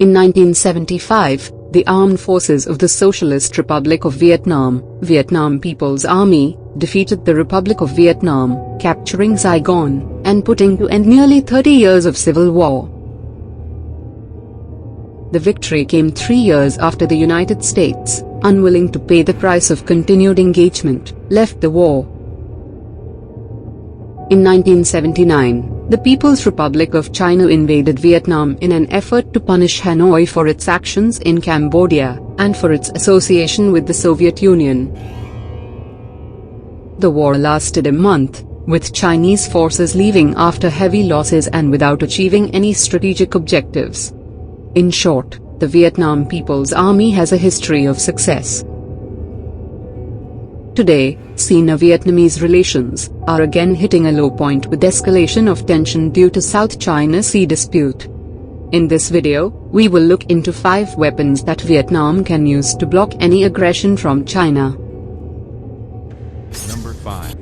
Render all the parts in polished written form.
In 1975, the Armed Forces of the Socialist Republic of Vietnam, Vietnam People's Army, defeated the Republic of Vietnam, capturing Saigon, and putting to end nearly 30 years of civil war. The victory came 3 years after the United States, unwilling to pay the price of continued engagement, left the war. In 1979, the People's Republic of China invaded Vietnam in an effort to punish Hanoi for its actions in Cambodia, and for its association with the Soviet Union. The war lasted a month, with Chinese forces leaving after heavy losses and without achieving any strategic objectives. In short, the Vietnam People's Army has a history of success. Today, Sino-Vietnamese relations are again hitting a low point with escalation of tension due to South China Sea dispute. In this video, we will look into 5 weapons that Vietnam can use to block any aggression from China. Number 5.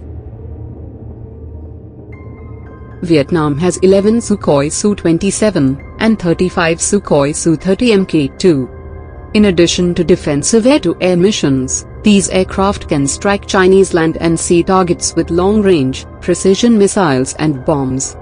Vietnam has 11 Sukhoi Su-27 and 35 Sukhoi Su-30 Mk2. In addition to defensive air-to-air missions, these aircraft can strike Chinese land and sea targets with long-range, precision missiles and bombs.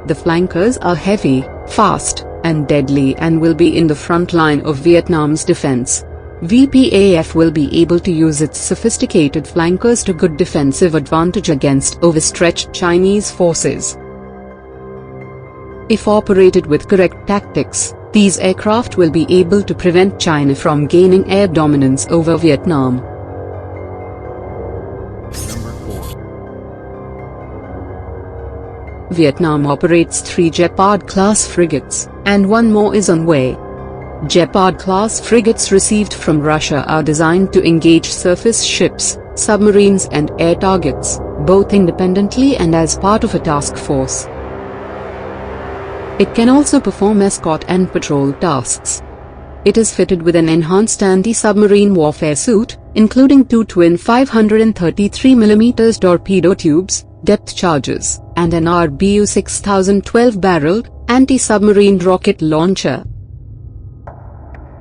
The flankers are heavy, fast, and deadly and will be in the front line of Vietnam's defense. VPAF will be able to use its sophisticated flankers to good defensive advantage against overstretched Chinese forces. If operated with correct tactics, these aircraft will be able to prevent China from gaining air dominance over Vietnam. Number 4. Vietnam operates 3 GEPARD-class frigates, and 1 more is on way. GEPARD-class frigates received from Russia are designed to engage surface ships, submarines and air targets, both independently and as part of a task force. It can also perform escort and patrol tasks. It is fitted with an enhanced anti-submarine warfare suit, including 2 twin 533mm torpedo tubes, depth charges, and an RBU 6012-barreled, anti-submarine rocket launcher.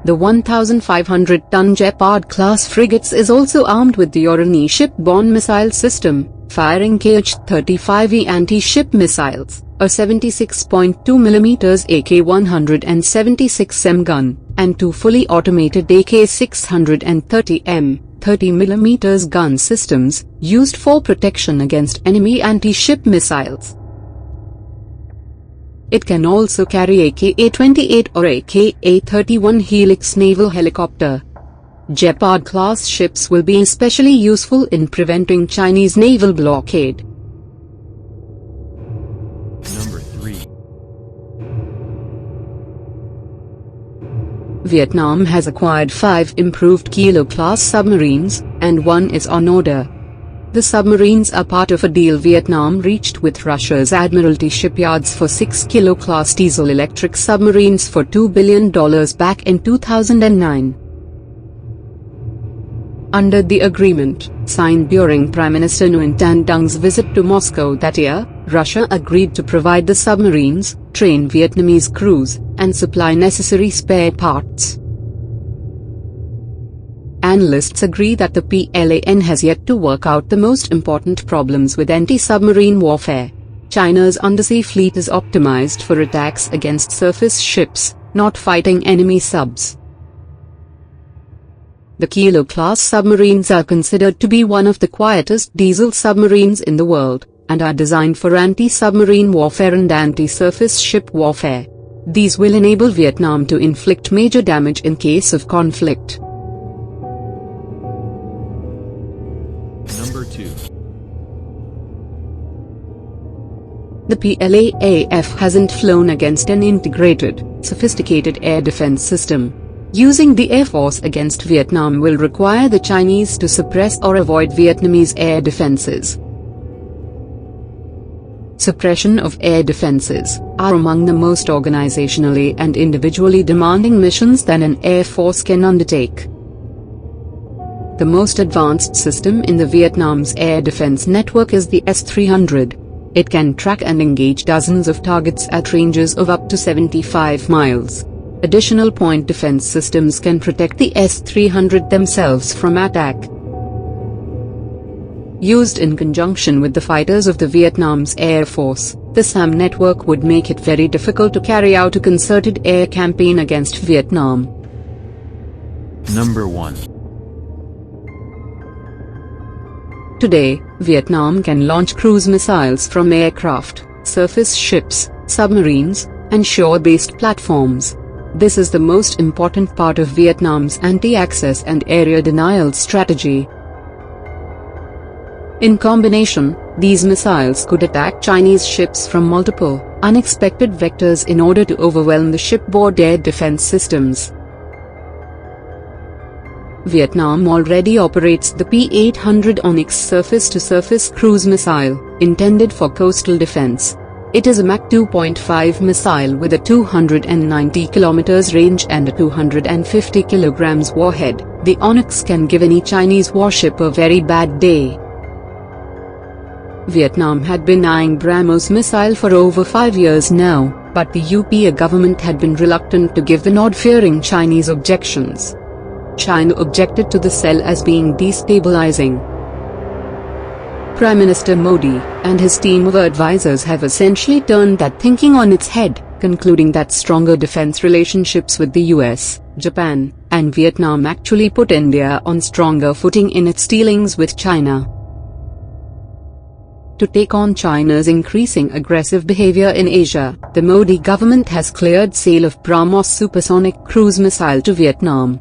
The 1,500-ton GEPARD-class frigates is also armed with the ONYX ship-borne missile system, firing KH-35E anti-ship missiles, a 76.2mm AK-176M gun, and 2 fully automated AK-630M, 30mm gun systems, used for protection against enemy anti-ship missiles. It can also carry AK-28 or AK-31 Helix naval helicopter. GEPARD-class ships will be especially useful in preventing Chinese naval blockade. Number 3. Vietnam has acquired 5 improved Kilo-class submarines, and 1 is on order. The submarines are part of a deal Vietnam reached with Russia's Admiralty shipyards for 6 Kilo-class diesel-electric submarines for $2 billion back in 2009. Under the agreement, signed during Prime Minister Nguyen Tan Dung's visit to Moscow that year, Russia agreed to provide the submarines, train Vietnamese crews, and supply necessary spare parts. Analysts agree that the PLAN has yet to work out the most important problems with anti-submarine warfare. China's undersea fleet is optimized for attacks against surface ships, not fighting enemy subs. The Kilo-class submarines are considered to be one of the quietest diesel submarines in the world, and are designed for anti-submarine warfare and anti-surface ship warfare. These will enable Vietnam to inflict major damage in case of conflict. Number 2. The PLAAF hasn't flown against an integrated, sophisticated air defense system. Using the Air Force against Vietnam will require the Chinese to suppress or avoid Vietnamese air defenses. Suppression of air defenses are among the most organizationally and individually demanding missions that an Air Force can undertake. The most advanced system in the Vietnam's air defense network is the S-300. It can track and engage dozens of targets at ranges of up to 75 miles. Additional point defense systems can protect the S-300 themselves from attack. Used in conjunction with the fighters of the Vietnam's Air Force, the SAM network would make it very difficult to carry out a concerted air campaign against Vietnam. Number 1. Today, Vietnam can launch cruise missiles from aircraft, surface ships, submarines, and shore-based platforms. This is the most important part of Vietnam's anti-access and area denial strategy. In combination, these missiles could attack Chinese ships from multiple, unexpected vectors in order to overwhelm the shipboard air defense systems. Vietnam already operates the P-800 ONYX surface-to-surface cruise missile, intended for coastal defense. It is a Mach 2.5 missile with a 290 km range and a 250 kg warhead. The ONYX can give any Chinese warship a very bad day. Vietnam had been eyeing BRAHMOS missile for over 5 years now, but the UPA government had been reluctant to give the nod, fearing Chinese objections. China objected to the cell as being destabilizing. Prime Minister Modi and his team of advisors have essentially turned that thinking on its head, concluding that stronger defense relationships with the US, Japan, and Vietnam actually put India on stronger footing in its dealings with China. To take on China's increasing aggressive behavior in Asia, the Modi government has cleared sale of BRAHMOS supersonic cruise missile to Vietnam.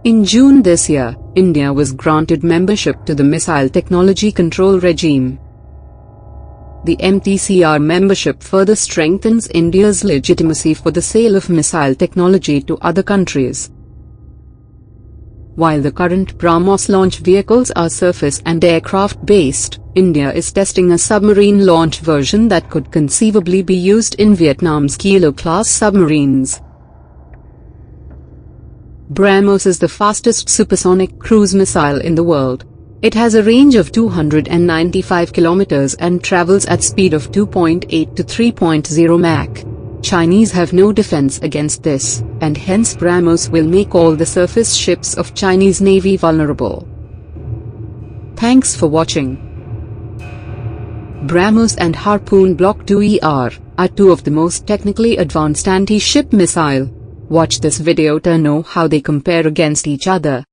In June this year, India was granted membership to the Missile Technology Control Regime. The MTCR membership further strengthens India's legitimacy for the sale of missile technology to other countries. While the current BRAHMOS launch vehicles are surface and aircraft based, India is testing a submarine launch version that could conceivably be used in Vietnam's Kilo-class submarines. BRAHMOS is the fastest supersonic cruise missile in the world. It has a range of 295 kilometers and travels at speed of 2.8 to 3.0 Mach. Chinese have no defense against this, and hence BRAHMOS will make all the surface ships of Chinese Navy vulnerable. Thanks for watching. BRAHMOS and Harpoon Block 2ER are two of the most technically advanced anti-ship missile. Watch this video to know how they compare against each other.